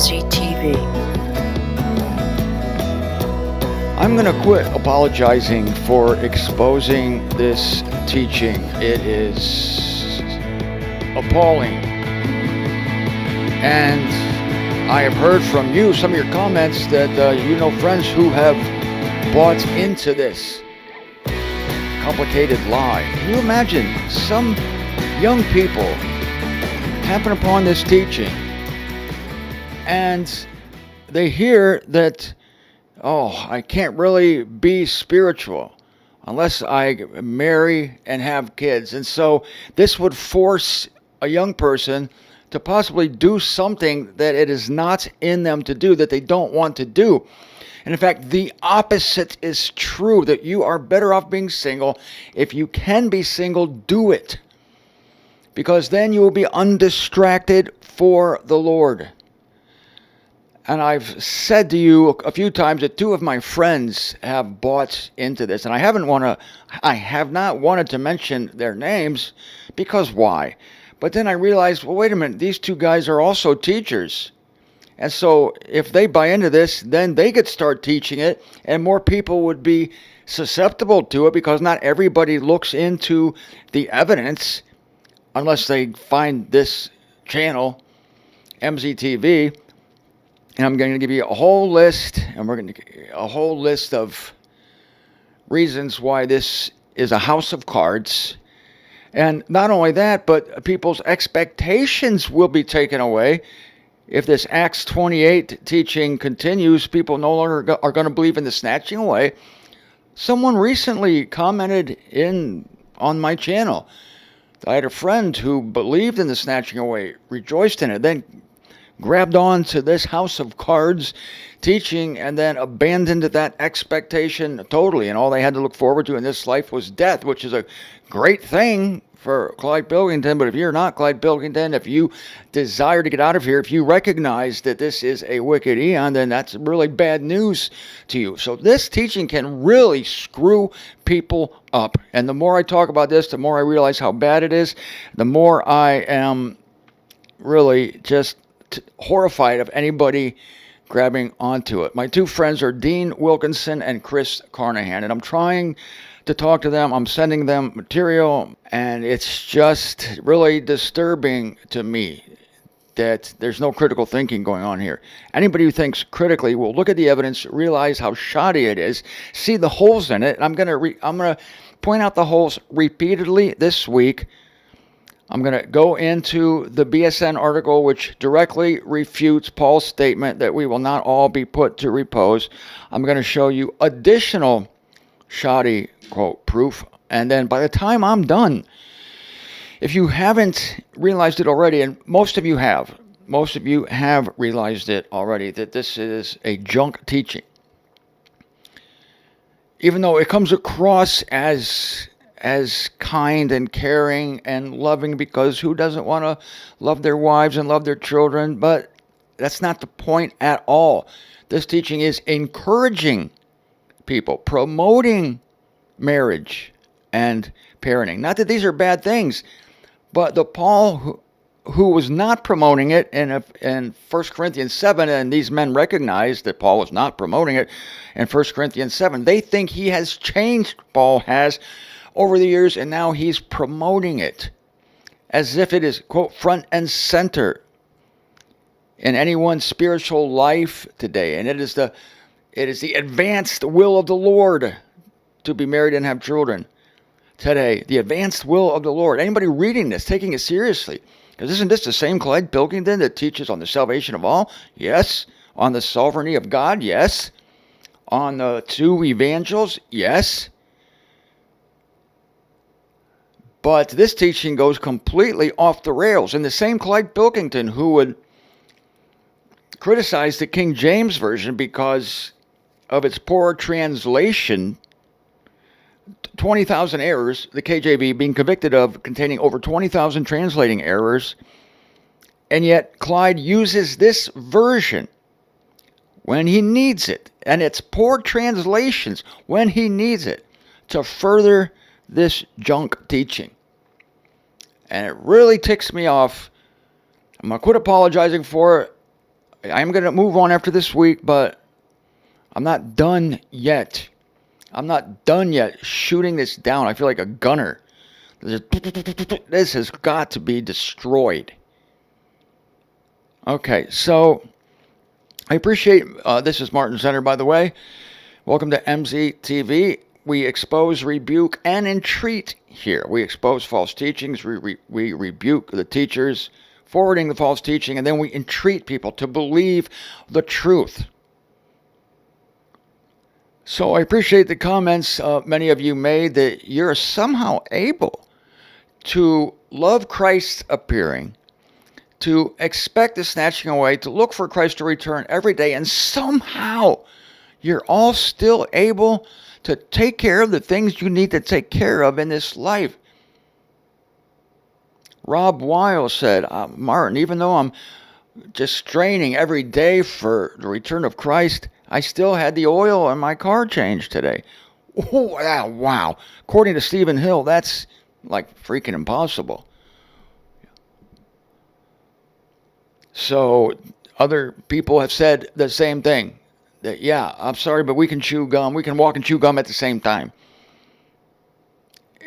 MZTV. I'm going to quit apologizing for exposing this teaching. It is appalling. And I have heard from you, some of your comments, that you know friends who have bought into this complicated lie. Can you imagine some young people happen upon this teaching and they hear that, oh, I can't really be spiritual unless I marry and have kids. And so this would force a young person to possibly do something that it is not in them to do, that they don't want to do. And in fact, the opposite is true, that you are better off being single. If you can be single, do it. Because then you will be undistracted for the Lord. And I've said to you a few times that two of my friends have bought into this. And I have not wanted to mention their names, because why? But then I realized, well, wait a minute, these two guys are also teachers. And so if they buy into this, then they could start teaching it, and more people would be susceptible to it, because not everybody looks into the evidence unless they find this channel, MZTV. And I'm going to give you a whole list, and we're going to a whole list of reasons why this is a house of cards. And not only that, but people's expectations will be taken away. If this Acts 28 teaching continues, people no longer are going to believe in the snatching away. Someone recently commented on my channel. I had a friend who believed in the snatching away, rejoiced in it, then grabbed on to this house of cards teaching, and then abandoned that expectation totally. And all they had to look forward to in this life was death, which is a great thing for Clyde Pilkington. But if you're not Clyde Pilkington, if you desire to get out of here, if you recognize that this is a wicked eon, then that's really bad news to you. So this teaching can really screw people up. And the more I talk about this, the more I realize how bad it is, the more I am really just horrified of anybody grabbing onto it. My two friends are Dean Wilkinson and Chris Carnahan, and I'm trying to talk to them. I'm sending them material, and it's just really disturbing to me that there's no critical thinking going on here. Anybody who thinks critically will look at the evidence, realize how shoddy it is, see the holes in it. And I'm going to point out the holes repeatedly this week. I'm going to go into the BSN article, which directly refutes Paul's statement that we will not all be put to repose. I'm going to show you additional shoddy, quote, proof. And then by the time I'm done, if you haven't realized it already, and most of you have realized it already, that this is a junk teaching. Even though it comes across as kind and caring and loving, because who doesn't want to love their wives and love their children? But that's not the point at all. This teaching is encouraging people, promoting marriage and parenting. Not that these are bad things, but the Paul who was not promoting it in 1 Corinthians 7, and these men recognize that Paul was not promoting it in 1 Corinthians 7. They think he has changed, Paul has, over the years, and now he's promoting it as if it is, quote, front and center in anyone's spiritual life today. And it is the advanced will of the Lord to be married and have children today. The advanced will of the Lord. Anybody reading this, taking it seriously? Because isn't this the same Clyde Pilkington that teaches on the salvation of all? Yes. On the sovereignty of God? Yes. On the two evangels? Yes. But this teaching goes completely off the rails. And the same Clyde Pilkington who would criticize the King James Version because of its poor translation, 20,000 errors, the KJV being convicted of containing over 20,000 translating errors, and yet Clyde uses this version when he needs it, and it's poor translations when he needs it, to further this junk teaching. And it really ticks me off. I'm going to quit apologizing for it. I'm going to move on after this week, but I'm not done yet. I'm not done yet shooting this down. I feel like a gunner. This has got to be destroyed. Okay, so I appreciate, this is Martin Zender, by the way. Welcome to MZTV. We expose, rebuke, and entreat here. We expose false teachings. We rebuke the teachers forwarding the false teaching, and then we entreat people to believe the truth. So I appreciate the comments many of you made that you're somehow able to love Christ's appearing, to expect the snatching away, to look for Christ to return every day, and somehow you're all still able to take care of the things you need to take care of in this life. Rob Weil said, Martin, even though I'm just straining every day for the return of Christ, I still had the oil in my car changed today. Oh, wow. According to Stephen Hill, that's like freaking impossible. So other people have said the same thing. That, yeah, I'm sorry, but we can chew gum. We can walk and chew gum at the same time.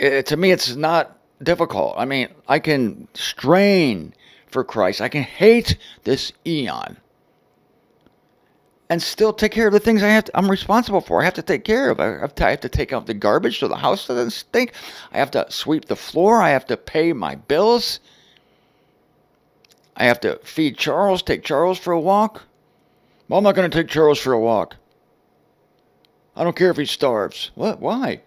To me, it's not difficult. I mean, I can strain for Christ. I can hate this eon and still take care of the things I'm responsible for. I have to take care of. I have to take out the garbage so the house doesn't stink. I have to sweep the floor. I have to pay my bills. I have to feed Charles, take Charles for a walk. Well, I'm not going to take Charles for a walk. I don't care if he starves. What? Why?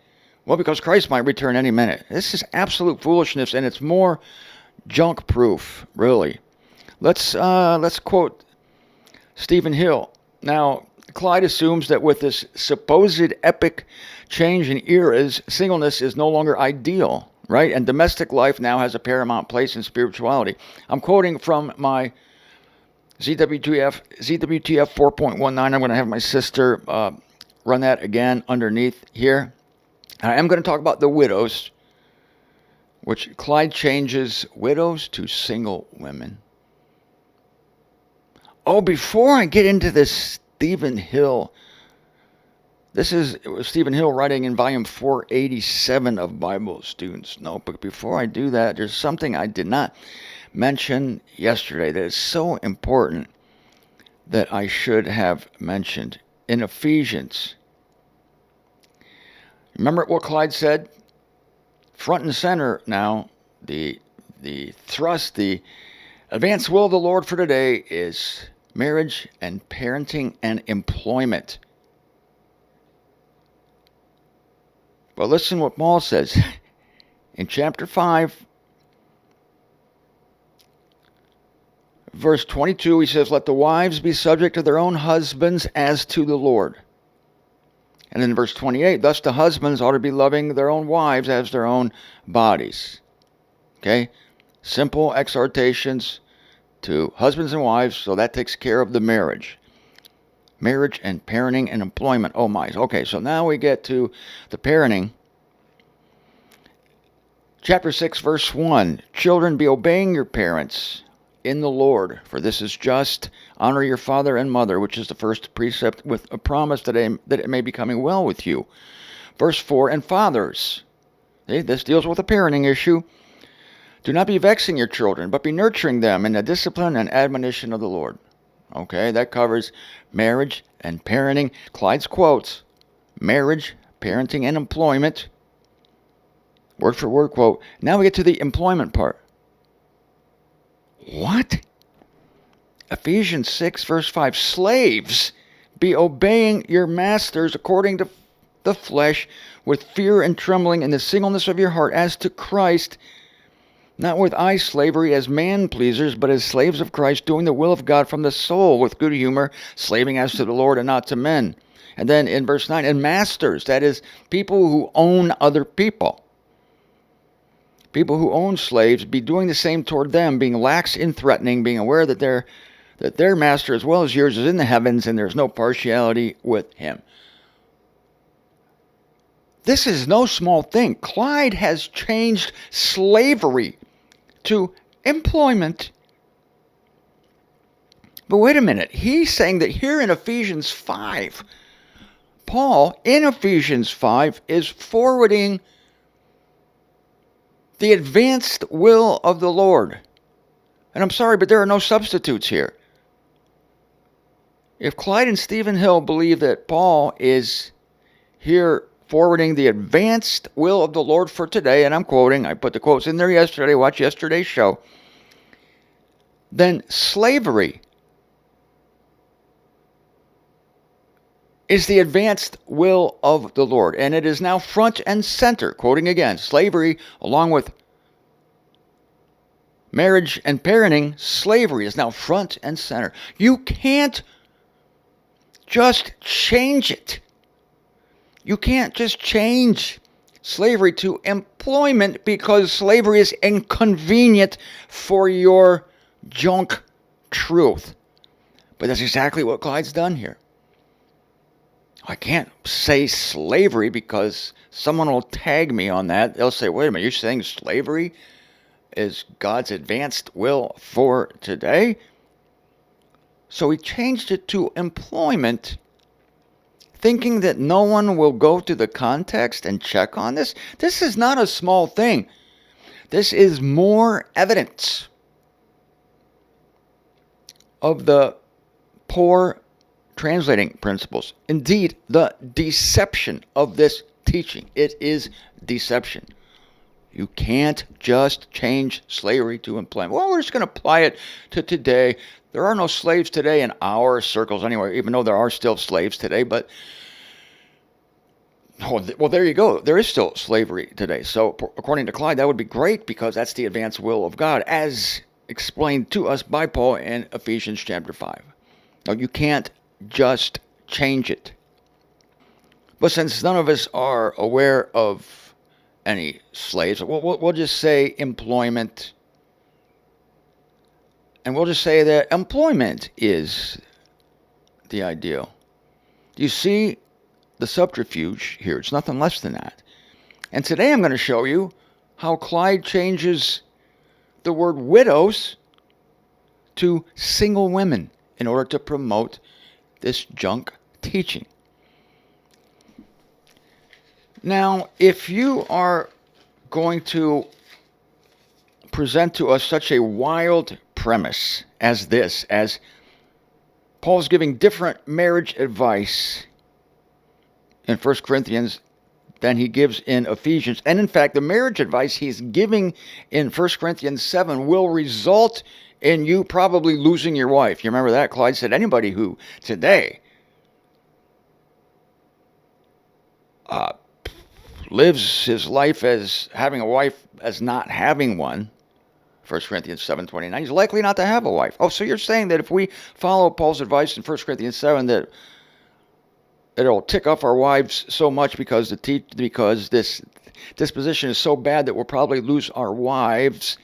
Well, because Christ might return any minute. This is absolute foolishness, and it's more junk-proof, really. Let's quote Stephen Hill. Now, Clyde assumes that with this supposed epic change in eras, singleness is no longer ideal, right? And domestic life now has a paramount place in spirituality. I'm quoting from my ZWTF 4.19. I'm going to have my sister run that again underneath here. I am going to talk about the widows, which Clyde changes widows to single women. Oh, before I get into this Stephen Hill, this is Stephen Hill writing in volume 487 of Bible Students' Notebook. Before I do that, there's something I did not mention yesterday that is so important that I should have mentioned. In Ephesians, remember what Clyde said? Front and center now, the thrust, the advanced will of the Lord for today is marriage and parenting and employment. But listen what Paul says in chapter 5, verse 22, he says, let the wives be subject to their own husbands as to the Lord. And in verse 28, thus the husbands ought to be loving their own wives as their own bodies. Okay? Simple exhortations to husbands and wives, so that takes care of the marriage. Marriage and parenting and employment. Oh my. Okay, so now we get to the parenting. Chapter 6, verse 1. Children, be obeying your parents in the Lord, for this is just. Honor your father and mother, which is the first precept, with a promise that it may be coming well with you. Verse 4, and fathers. See, this deals with a parenting issue. Do not be vexing your children, but be nurturing them in the discipline and admonition of the Lord. Okay, that covers marriage and parenting. Clyde's quotes, marriage, parenting, and employment. Word for word quote. Now we get to the employment part. What? Ephesians 6, verse 5. Slaves, be obeying your masters according to the flesh, with fear and trembling in the singleness of your heart, as to Christ, not with eye slavery as man-pleasers, but as slaves of Christ, doing the will of God from the soul, with good humor, slaving as to the Lord and not to men. And then in verse 9, and masters, that is, people who own other people. People who own slaves, be doing the same toward them, being lax in threatening, being aware that their master as well as yours is in the heavens, and there's no partiality with him. This is no small thing. Clyde has changed slavery to employment. But wait a minute. He's saying that here in Ephesians 5, Paul, in Ephesians 5, is forwarding the advanced will of the Lord. And I'm sorry, but there are no substitutes here. If Clyde and Stephen Hill believe that Paul is here forwarding the advanced will of the Lord for today, and I'm quoting, I put the quotes in there yesterday, watch yesterday's show, then slavery is the advanced will of the Lord. And it is now front and center, quoting again, slavery along with marriage and parenting, slavery is now front and center. You can't just change it. You can't just change slavery to employment because slavery is inconvenient for your junk truth. But that's exactly what Clyde's done here. I can't say slavery because someone will tag me on that. They'll say, wait a minute, you're saying slavery is God's advanced will for today? So he changed it to employment, thinking that no one will go to the context and check on this. This is not a small thing. This is more evidence of the poor translating principles. Indeed, the deception of this teaching. It is deception. You can't just change slavery to employment. Well, we're just going to apply it to today. There are no slaves today in our circles anyway, even though there are still slaves today. But, well, there you go. There is still slavery today. So, according to Clyde, that would be great because that's the advanced will of God, as explained to us by Paul in Ephesians chapter 5. Now, you can't just change it. But since none of us are aware of any slaves, we'll just say employment. And we'll just say that employment is the ideal. Do you see the subterfuge here? It's nothing less than that. And today I'm going to show you how Clyde changes the word widows to single women in order to promote this junk teaching. Now, if you are going to present to us such a wild premise as this, as Paul's giving different marriage advice in 1 Corinthians than he gives in Ephesians, and in fact, the marriage advice he's giving in 1 Corinthians 7 will result in you probably losing your wife. You remember that? Clyde said anybody who today lives his life as having a wife as not having one, 1 Corinthians 7:29, he's likely not to have a wife. Oh, so you're saying that if we follow Paul's advice in 1 Corinthians 7 that it'll tick off our wives so much because this disposition is so bad that we'll probably lose our wives.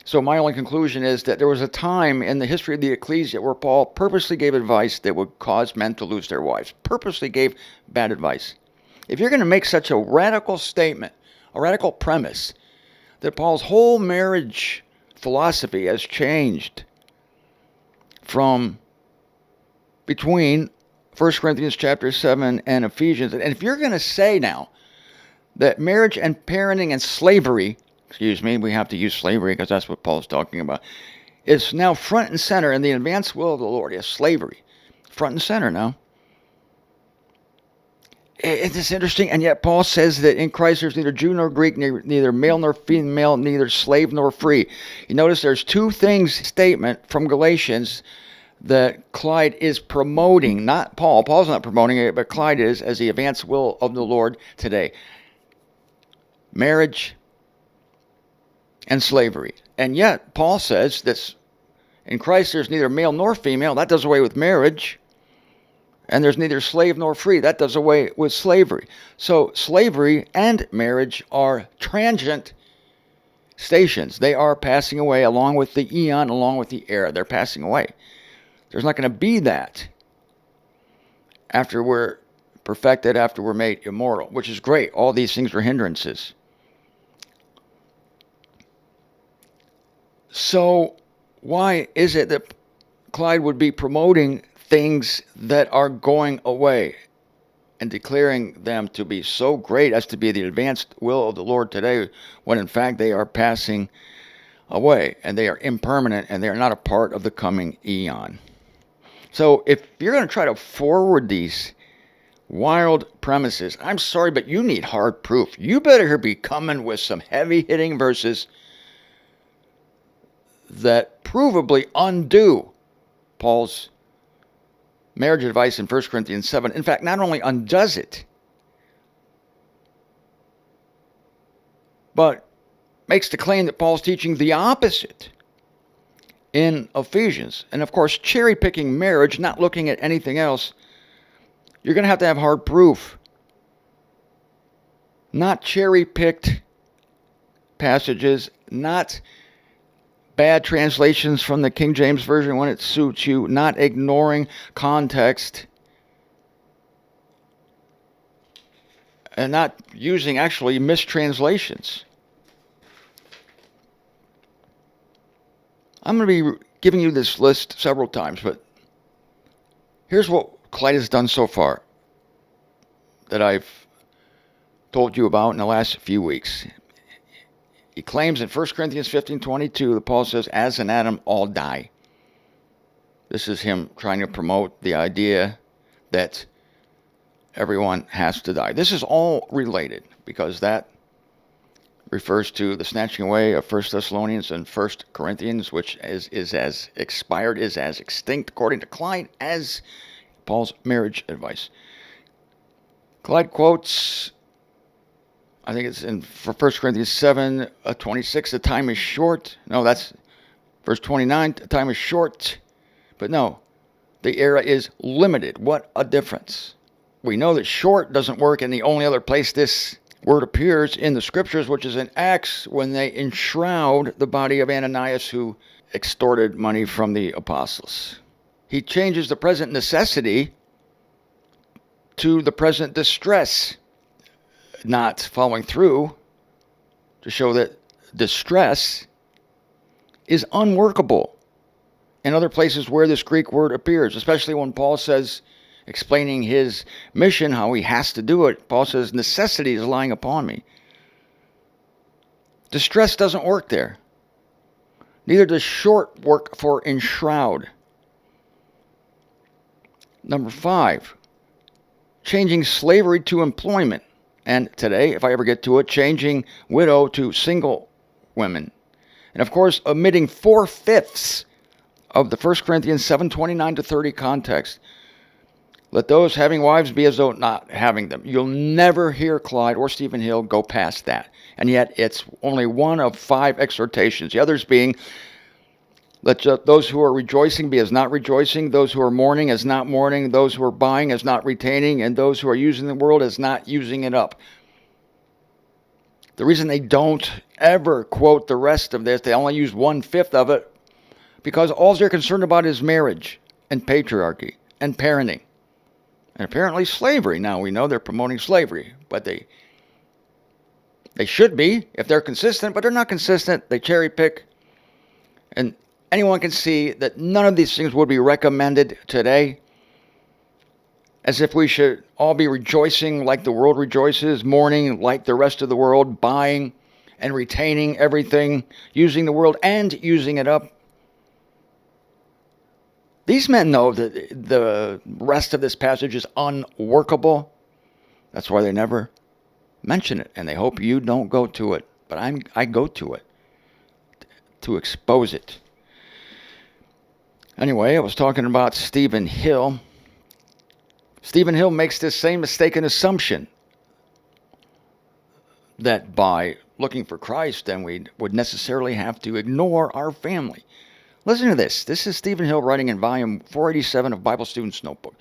So my only conclusion is that there was a time in the history of the ecclesia where Paul purposely gave advice that would cause men to lose their wives. Purposely gave bad advice. If you're going to make such a radical statement, a radical premise, that Paul's whole marriage philosophy has changed from between 1 Corinthians chapter 7 and Ephesians, and if you're going to say now that marriage and parenting and slavery, we have to use slavery because that's what Paul's talking about, is now front and center in the advanced will of the Lord. Yes, slavery. Front and center now. It's interesting, and yet Paul says that in Christ there's neither Jew nor Greek, neither male nor female, neither slave nor free. You notice there's two things statement from Galatians that Clyde is promoting, not Paul. Paul's not promoting it, but Clyde is, as the advanced will of the Lord today. Marriage and slavery. And yet Paul says that in Christ there's neither male nor female. That does away with marriage. And there's neither slave nor free. That does away with slavery. So slavery and marriage are transient stations. They are passing away along with the eon, along with the era. They're passing away. There's not going to be that after we're perfected, after we're made immortal, which is great. All these things are hindrances. So why is it that Clyde would be promoting things that are going away and declaring them to be so great as to be the advanced will of the Lord today, when in fact they are passing away and they are impermanent and they are not a part of the coming eon. So if you're going to try to forward these wild premises, I'm sorry, but you need hard proof. You better be coming with some heavy-hitting verses that provably undo Paul's marriage advice in 1 Corinthians 7. In fact, not only undoes it, but makes the claim that Paul's teaching the opposite in Ephesians. And of course, cherry-picking marriage, not looking at anything else, you're going to have hard proof. Not cherry-picked passages, not bad translations from the King James Version when it suits you, not ignoring context, and not using actually mistranslations. I'm going to be giving you this list several times, but here's what Clyde has done so far that I've told you about in the last few weeks. He claims in 1 Corinthians 15:22 that Paul says, as in Adam, all die. This is him trying to promote the idea that everyone has to die. This is all related because that refers to the snatching away of 1 Thessalonians and 1 Corinthians, which is as expired, is as extinct, according to Clyde, as Paul's marriage advice. Clyde quotes, I think it's in 1 Corinthians 7:26, the time is short. No, that's verse 29, the time is short. But no, the era is limited. What a difference. We know that short doesn't work, and the only other place this word appears in the scriptures, which is in Acts, when they enshroud the body of Ananias, who extorted money from the apostles. He changes the present necessity to the present distress, not following through to show that distress is unworkable in other places where this Greek word appears, especially when Paul says, explaining his mission, how he has to do it, Paul says, necessity is lying upon me. Distress doesn't work there. Neither does short work for enshroud. Number 5, changing slavery to employment. And today, if I ever get to it, changing widow to single women. And of course, omitting 4/5 of the 1 Corinthians 7:29-30 context. Let those having wives be as though not having them. You'll never hear Clyde or Stephen Hill go past that. And yet, it's only one of 5 exhortations. The others being, let those who are rejoicing be as not rejoicing, those who are mourning as not mourning, those who are buying as not retaining, and those who are using the world as not using it up. The reason they don't ever quote the rest of this, they only use 1/5 of it, because all they're concerned about is marriage and patriarchy and parenting. And apparently slavery. Now we know they're promoting slavery, but they should be if they're consistent, but they're not consistent. They cherry pick. And anyone can see that none of these things would be recommended today, as if we should all be rejoicing like the world rejoices, mourning like the rest of the world, buying and retaining everything, using the world and using it up. These men know that the rest of this passage is unworkable. That's why they never mention it, and they hope you don't go to it. But I go to it to expose it. Anyway, I was talking about Stephen Hill. Stephen Hill makes this same mistaken assumption that by looking for Christ, then we would necessarily have to ignore our family. Listen to this. This is Stephen Hill writing in volume 487 of Bible Student's Notebook.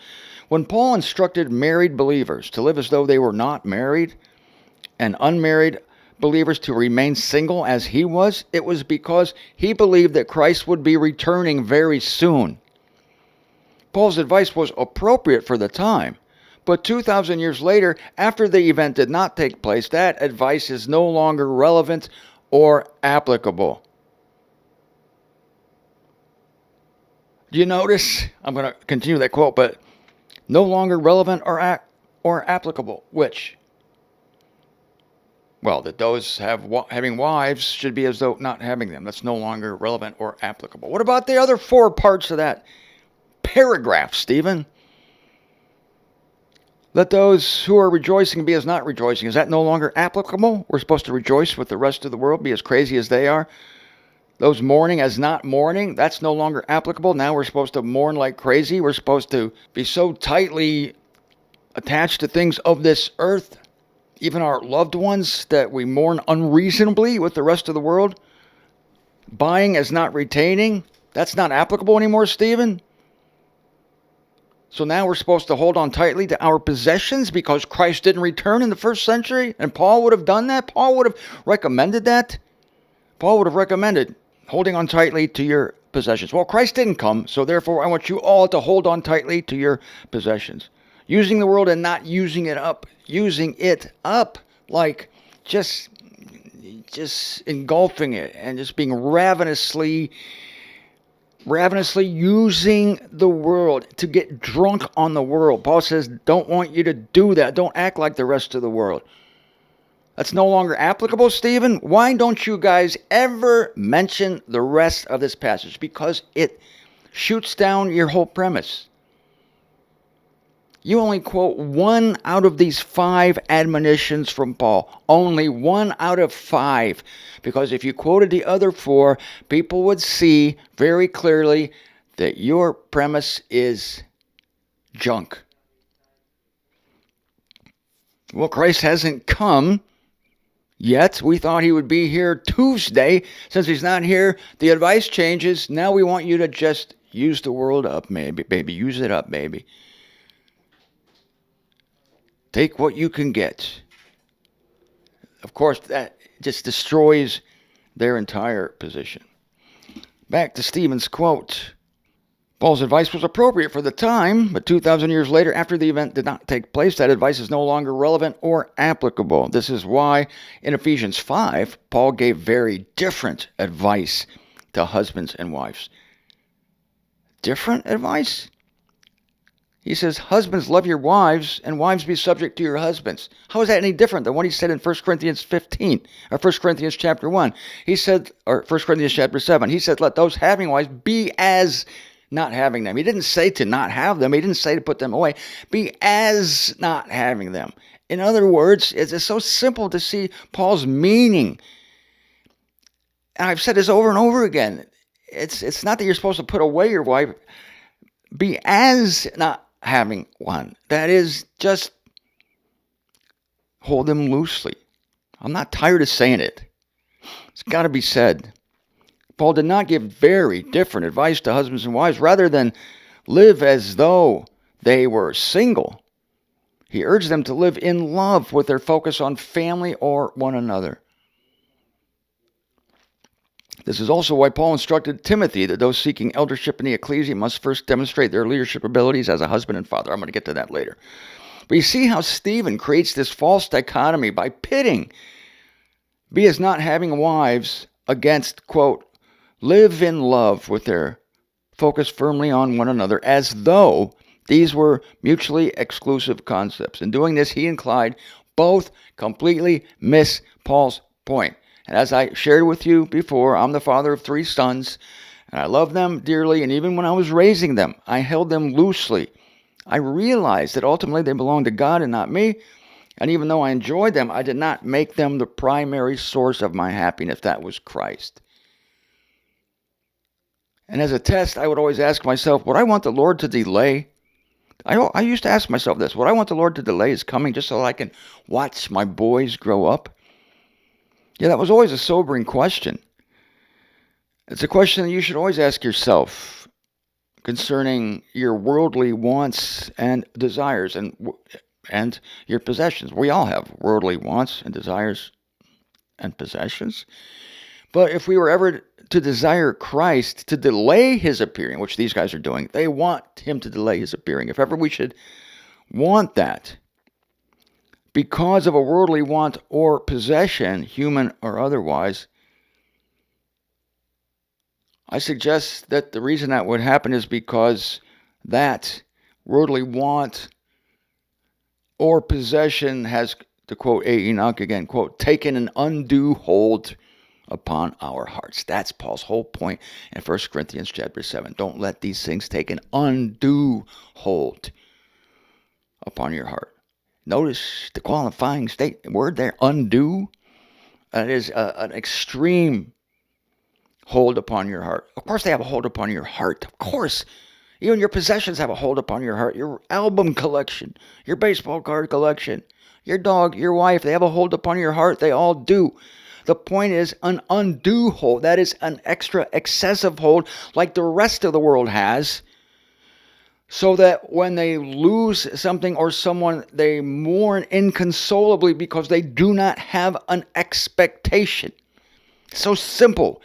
When Paul instructed married believers to live as though they were not married, and unmarried believers to remain single as he was, it was because he believed that Christ would be returning very soon. Paul's advice was appropriate for the time, but 2,000 years later, after the event did not take place, that advice is no longer relevant or applicable. Do you notice? I'm going to continue that quote, but no longer relevant or applicable. Which? Well, that those having wives should be as though not having them. That's no longer relevant or applicable. What about the other four parts of that paragraph, Stephen? Let those who are rejoicing be as not rejoicing. Is that no longer applicable? We're supposed to rejoice with the rest of the world, be as crazy as they are. Those mourning as not mourning, that's no longer applicable. Now we're supposed to mourn like crazy. We're supposed to be so tightly attached to things of this earth, even our loved ones, that we mourn unreasonably with the rest of the world. Buying as not retaining, that's not applicable anymore, Stephen. So now we're supposed to hold on tightly to our possessions because Christ didn't return in the first century, and Paul would have done that. Paul would have recommended that. Paul would have recommended holding on tightly to your possessions. Well, Christ didn't come, so therefore I want you all to hold on tightly to your possessions. Using the world and not using it up. Using it up like just engulfing it and just being ravenously using the world to get drunk on the world. Paul says, don't want you to do that. Don't act like the rest of the world. That's no longer applicable, Stephen. Why don't you guys ever mention the rest of this passage? Because it shoots down your whole premise. You only quote one out of these 5 admonitions from Paul. Only 1 out of 5. Because if you quoted the other 4, people would see very clearly that your premise is junk. Well, Christ hasn't come yet. We thought he would be here Tuesday. Since he's not here, the advice changes. Now we want you to just use the world up, maybe, baby. Use it up, baby. Take what you can get. Of course, that just destroys their entire position. Back to Stephen's quote. Paul's advice was appropriate for the time, but 2,000 years later, after the event did not take place, that advice is no longer relevant or applicable. This is why in Ephesians 5, Paul gave very different advice to husbands and wives. Different advice? He says, husbands, love your wives, and wives, be subject to your husbands. How is that any different than what he said in 1 Corinthians 15, or 1 Corinthians chapter 1? He said, or 1 Corinthians chapter 7, he said, let those having wives be as not having them. He didn't say to not have them. He didn't say to put them away. Be as not having them. In other words, it's so simple to see Paul's meaning. And I've said this over and over again. It's not that you're supposed to put away your wife. Be as not having one. That is, just hold them loosely. I'm not tired of saying it. It's got to be said. Paul did not give very different advice to husbands and wives. Rather than live as though they were single, he urged them to live in love with their focus on family or one another. This is also why Paul instructed Timothy that those seeking eldership in the ecclesia must first demonstrate their leadership abilities as a husband and father. I'm going to get to that later. But you see how Stephen creates this false dichotomy by pitting be as not having wives against, quote, live in love with their focus firmly on one another, as though these were mutually exclusive concepts. In doing this, he and Clyde both completely miss Paul's point. And as I shared with you before, I'm the father of 3 sons, and I love them dearly, and even when I was raising them, I held them loosely. I realized that ultimately they belonged to God and not me, and even though I enjoyed them, I did not make them the primary source of my happiness. That was Christ. And as a test, I would always ask myself, would I want the Lord to delay? I used to ask myself this, would I want the Lord to delay his coming just so I can watch my boys grow up? Yeah, that was always a sobering question. It's a question that you should always ask yourself concerning your worldly wants and desires and your possessions. We all have worldly wants and desires and possessions. But if we were ever to desire Christ to delay his appearing, which these guys are doing, they want him to delay his appearing. If ever we should want that, because of a worldly want or possession, human or otherwise, I suggest that the reason that would happen is because that worldly want or possession has, to quote A. Enoch again, quote, taken an undue hold upon our hearts. That's Paul's whole point in 1 Corinthians chapter 7. Don't let these things take an undue hold upon your heart. Notice the qualifying word there, undue. That is an extreme hold upon your heart. Of course they have a hold upon your heart. Of course. Even your possessions have a hold upon your heart. Your album collection, your baseball card collection, your dog, your wife, they have a hold upon your heart. They all do. The point is an undue hold. That is an extra excessive hold like the rest of the world has. So that when they lose something or someone, they mourn inconsolably because they do not have an expectation. So simple.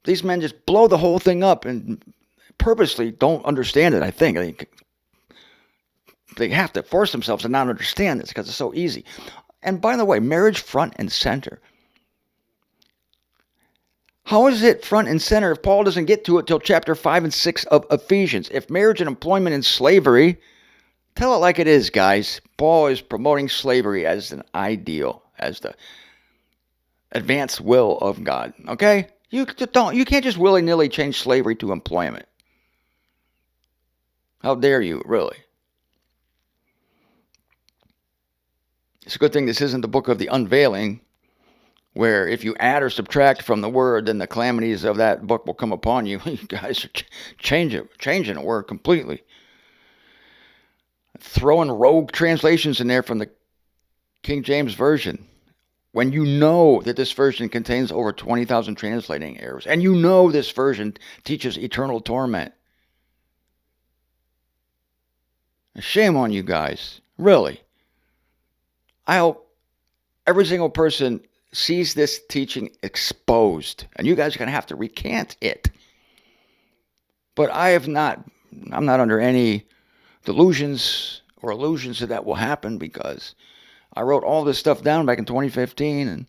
These men just blow the whole thing up and purposely don't understand it, I think. They have to force themselves to not understand this because it's so easy. And by the way, marriage front and center. How is it front and center if Paul doesn't get to it till chapter 5 and 6 of Ephesians? If marriage and employment and slavery, tell it like it is, guys. Paul is promoting slavery as an ideal, as the advanced will of God. Okay? You can't just willy-nilly change slavery to employment. How dare you, really? It's a good thing this isn't the book of the unveiling, where if you add or subtract from the word, then the calamities of that book will come upon you. You guys are changing the word completely. Throwing rogue translations in there from the King James Version, when you know that this version contains over 20,000 translating errors, and you know this version teaches eternal torment. Shame on you guys, really. I hope every single person sees this teaching exposed, and you guys are going to have to recant it. But I'm not under any delusions or illusions that will happen, because I wrote all this stuff down back in 2015, and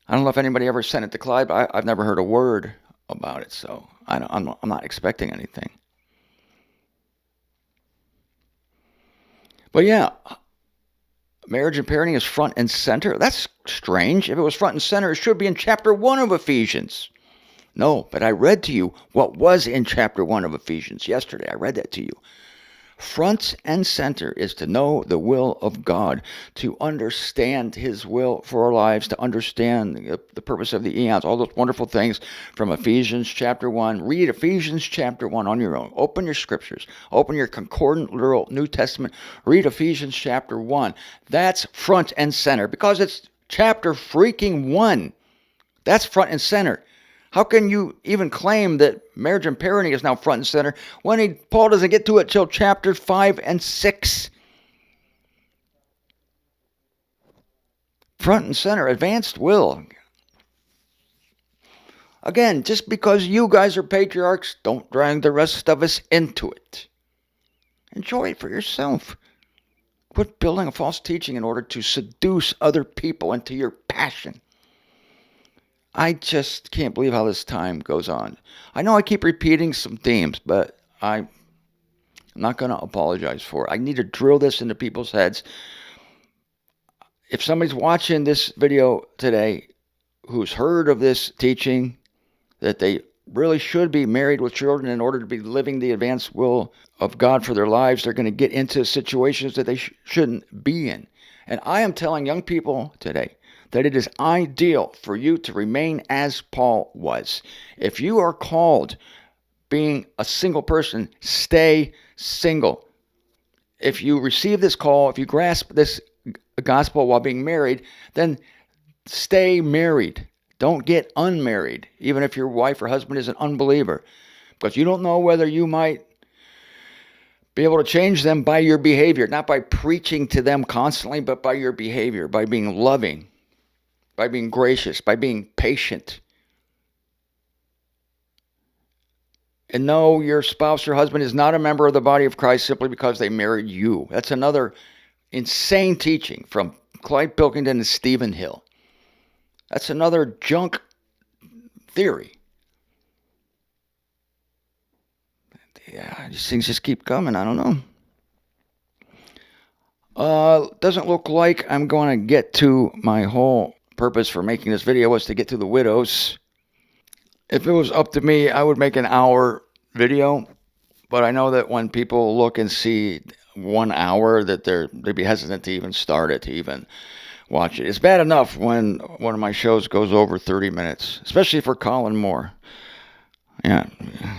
I don't know if anybody ever sent it to Clyde, but I've never heard a word about it, so I'm not expecting anything. But yeah, marriage and parenting is front and center. That's strange. If it was front and center, it should be in chapter 1 of Ephesians. No, but I read to you what was in chapter 1 of Ephesians yesterday. I read that to you. Front and center is to know the will of God, to understand His will for our lives, to understand the purpose of the eons, all those wonderful things from Ephesians chapter 1. Read Ephesians chapter 1 on your own. Open your scriptures. Open your concordant literal New Testament. Read Ephesians chapter 1. That's front and center because it's chapter freaking 1. That's front and center. How can you even claim that marriage and parenting is now front and center when Paul doesn't get to it till chapter 5 and 6? Front and center, advanced will. Again, just because you guys are patriarchs, don't drag the rest of us into it. Enjoy it for yourself. Quit building a false teaching in order to seduce other people into your passion. I just can't believe how this time goes on. I know I keep repeating some themes, but I'm not going to apologize for it. I need to drill this into people's heads. If somebody's watching this video today who's heard of this teaching, that they really should be married with children in order to be living the advanced will of God for their lives, they're going to get into situations that they shouldn't be in. And I am telling young people today that it is ideal for you to remain as Paul was. If you are called being a single person, stay single. If you receive this call, if you grasp this gospel while being married, then stay married. Don't get unmarried, even if your wife or husband is an unbeliever, because you don't know whether you might be able to change them by your behavior, not by preaching to them constantly, but by your behavior, by being loving, by being gracious, by being patient. And no, your spouse or husband is not a member of the body of Christ simply because they married you. That's another insane teaching from Clyde, Pilkington, and Stephen Hill. That's another junk theory. yeah, these things just keep coming. I don't know. Doesn't look like I'm going to get to my whole purpose for making this video was to get to the widows. If it was up to me, I would make an hour video, but I know that when people look and see 1 hour that they'd be hesitant to even start it, to even watch it. It's bad enough when one of my shows goes over 30 minutes, especially for Colin Moore. Yeah,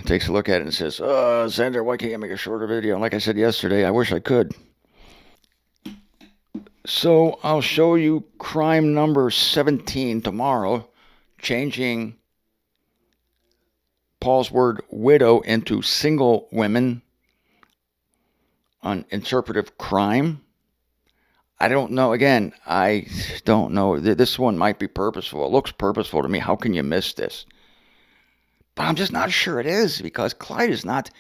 takes a look at it and says, Zender, why can't you make a shorter video? And like I said yesterday, I wish I could. So I'll show you crime number 17 tomorrow, changing Paul's word widow into single women on interpretive crime. I don't know. Again, I don't know. This one might be purposeful. It looks purposeful to me. How can you miss this? But I'm just not sure it is, because Clyde is not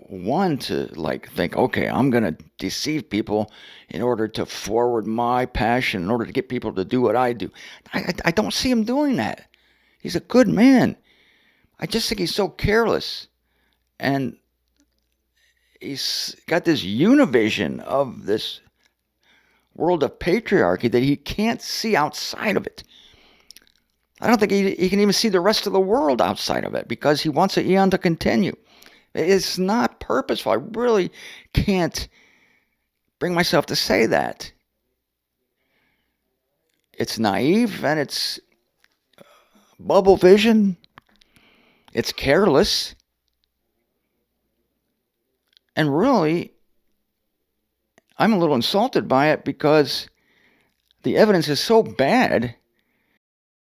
one to think, okay, I'm going to deceive people in order to forward my passion, in order to get people to do what I do. I don't see him doing that. He's a good man. I just think he's so careless. And he's got this univision of this world of patriarchy that he can't see outside of it. I don't think he can even see the rest of the world outside of it, because he wants the eon to continue. It's not purposeful. I really can't bring myself to say that. It's naive, and it's bubble vision. It's careless. And really, I'm a little insulted by it, because the evidence is so bad.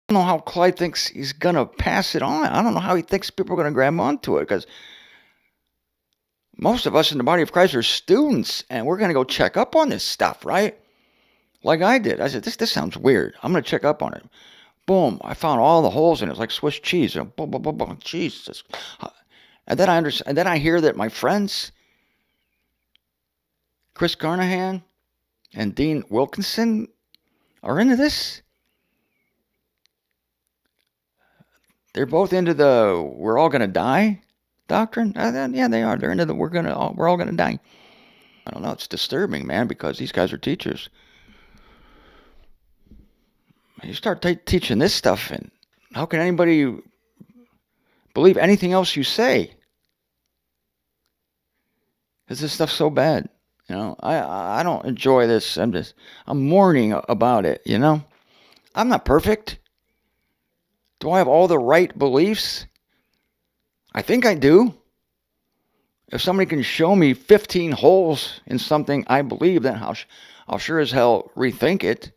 I don't know how Clyde thinks he's going to pass it on. I don't know how he thinks people are going to grab onto it, because most of us in the body of Christ are students, and we're going to go check up on this stuff, right? Like I did. I said, this sounds weird. I'm going to check up on it. Boom. I found all the holes in it. It's like Swiss cheese. Boom, boom, boom, boom. Jesus. And then I understand. And then I hear that my friends, Chris Carnahan and Dean Wilkinson, are into this. They're both into the we're all going to die doctrine. Yeah, they are. They're into the we're all going to die. I don't know. It's disturbing, man, because these guys are teachers. You start teaching this stuff, and how can anybody believe anything else you say? Because this stuff's so bad. I don't enjoy this. I'm mourning about it, I'm not perfect. Do I have all the right beliefs? I think I do. If somebody can show me 15 holes in something I believe, then I'll sure as hell rethink it.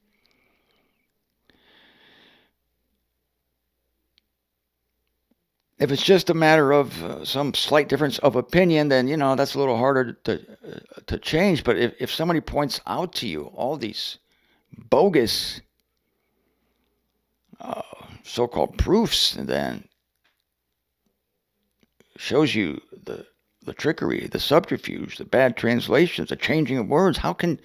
If it's just a matter of some slight difference of opinion, then, that's a little harder to change. But if somebody points out to you all these bogus so-called proofs, and then shows you the trickery, the subterfuge, the bad translations, the changing of words, how can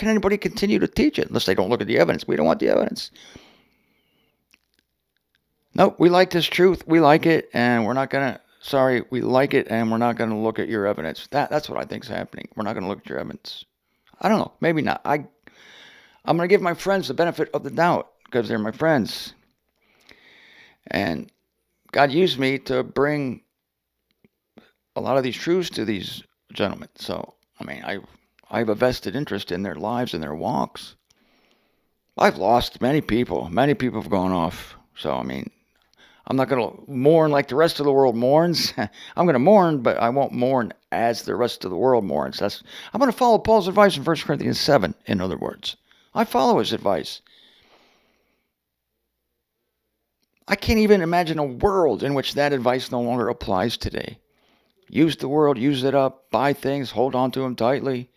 anybody continue to teach it unless they don't look at the evidence? We don't want the evidence. Nope, we like this truth. We like it, and we're not going to, we like it, and we're not going to look at your evidence. That's what I think is happening. We're not going to look at your evidence. I don't know. Maybe not. I'm going to give my friends the benefit of the doubt, because they're my friends. And God used me to bring a lot of these truths to these gentlemen. So, I have a vested interest in their lives and their walks. I've lost many people. Many people have gone off. So, I'm not going to mourn like the rest of the world mourns. I'm going to mourn, but I won't mourn as the rest of the world mourns. I'm going to follow Paul's advice in 1 Corinthians 7, in other words. I follow his advice. I can't even imagine a world in which that advice no longer applies today. Use the world, use it up, buy things, hold on to them tightly.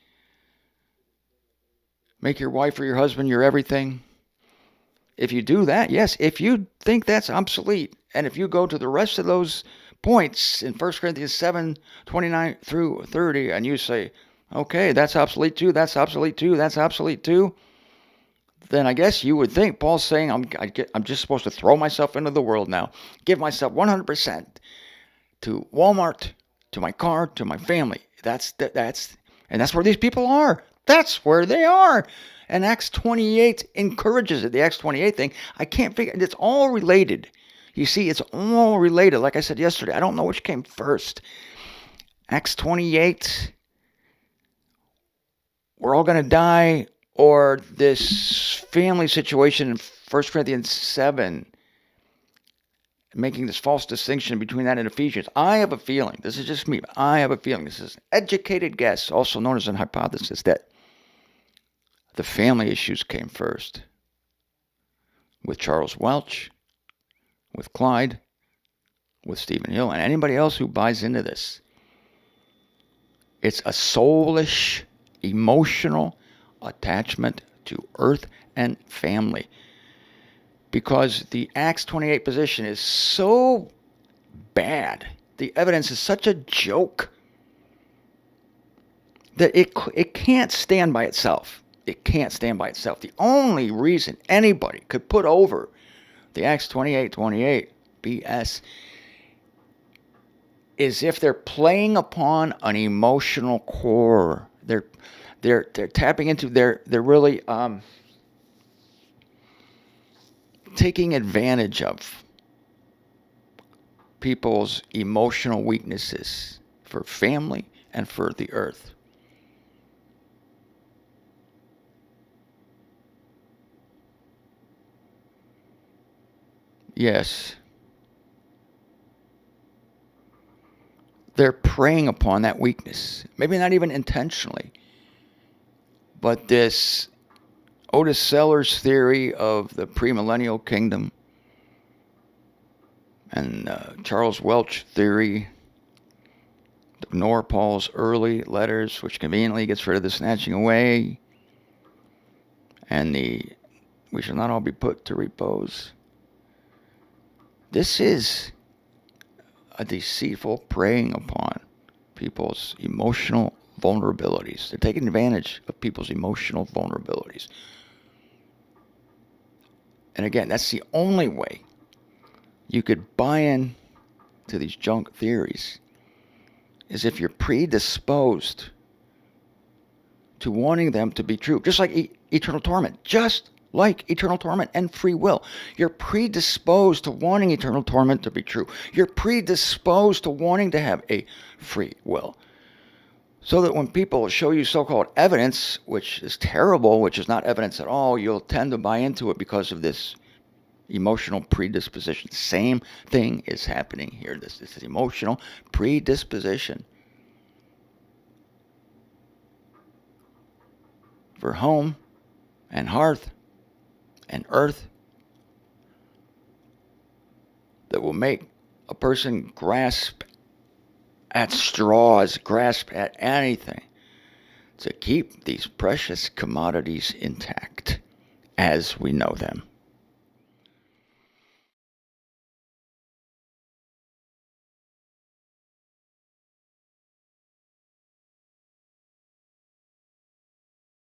Make your wife or your husband your everything. If you do that, yes, if you think that's obsolete, and if you go to the rest of those points in 1 Corinthians 7, 29 through 30, and you say, okay, that's obsolete too, that's obsolete too, that's obsolete too, then I guess you would think Paul's saying I'm just supposed to throw myself into the world now, give myself 100%, to Walmart, to my car, to my family. And that's where these people are. That's where they are. And Acts 28 encourages it. The Acts 28 thing, I can't figure. It's all related. You see, it's all related. Like I said yesterday, I don't know which came first. Acts 28, we're all going to die, or this family situation in 1 Corinthians 7, making this false distinction between that and Ephesians. I have a feeling, this is just me, but I have a feeling, this is an educated guess, also known as an hypothesis, that the family issues came first. With Charles Welch, with Clyde, with Stephen Hill, and anybody else who buys into this. It's a soulish, emotional attachment to earth and family. Because the Acts 28 position is so bad, the evidence is such a joke, that it can't stand by itself. It can't stand by itself. The only reason anybody could put over the Acts 28 BS is if they're playing upon an emotional core. They're tapping into, they're really taking advantage of people's emotional weaknesses for family and for the earth. Yes. They're preying upon that weakness. Maybe not even intentionally. But this Otis Sellers theory of the premillennial kingdom and Charles Welch theory, ignore Paul's early letters, which conveniently gets rid of the snatching away, and we shall not all be put to repose. This is a deceitful preying upon people's emotional vulnerabilities. They're taking advantage of people's emotional vulnerabilities. And again, that's the only way you could buy in to these junk theories, is if you're predisposed to wanting them to be true. Just like eternal torment. Just like eternal torment and free will. You're predisposed to wanting eternal torment to be true. You're predisposed to wanting to have a free will. So that when people show you so-called evidence, which is terrible, which is not evidence at all, you'll tend to buy into it because of this emotional predisposition. Same thing is happening here. This is emotional predisposition for home and hearth and earth that will make a person grasp at straws, grasp at anything to keep these precious commodities intact as we know them.